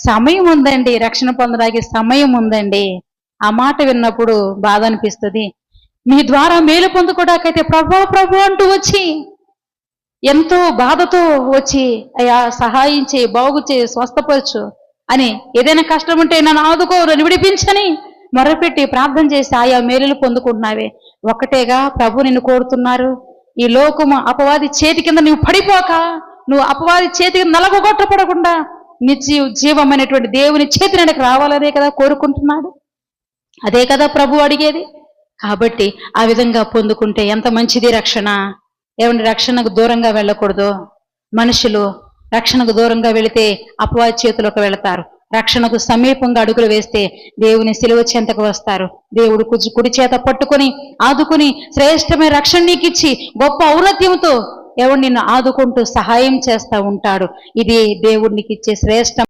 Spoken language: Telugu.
సమయం ఉందండి, రక్షణ పొందడానికి సమయం ఉందండి. ఆ మాట విన్నప్పుడు బాధ అనిపిస్తుంది. మీ ద్వారా మేలు పొందుకోవడానికైతే ప్రభు ప్రభు అంటూ వచ్చి ఎంతో బాధతో వచ్చి అయ్యా సహాయం చేయి, బాగు చేయి, స్వస్థపరచు అని, ఏదైనా కష్టం ఉంటే నన్ను ఆదుకో, నన్ను విడిపించని మొరపెట్టి ప్రార్థన చేసి ఆయా మేలులు పొందుకుంటున్నావే. ఒక్కటేగా ప్రభు నిన్ను కోరుతున్నారు. ఈ లోకము అపవాది చేతి కింద నువ్వు పడిపోక, నువ్వు అపవాది చేతి కింద నలగొట్టపడకుండా జీవమైనటువంటి దేవుని చేతి నడక రావాలనే కదా కోరుకుంటున్నాడు. అదే కదా ప్రభు అడిగేది. కాబట్టి ఆ విధంగా పొందుకుంటే ఎంత మంచిది రక్షణ. ఏమంటే రక్షణకు దూరంగా వెళ్ళకూడదు. మనుషులు రక్షణకు దూరంగా వెళితే అపవాది చేతిలోకి వెళతారు. రక్షణకు సమీపంగా అడుగులు వేస్తే దేవుని సిలువ చెంతకు వస్తారు. దేవుడు కుడి చేత పట్టుకొని ఆదుకుని శ్రేష్టమైన రక్షణ నీకు ఇచ్చి గొప్ప ఔన్నత్యంతో ఎవడు నిన్ను ఆదుకుంటూ సహాయం చేస్తూ ఉంటాడు. ఇది దేవుడికి ఇచ్చే శ్రేష్ట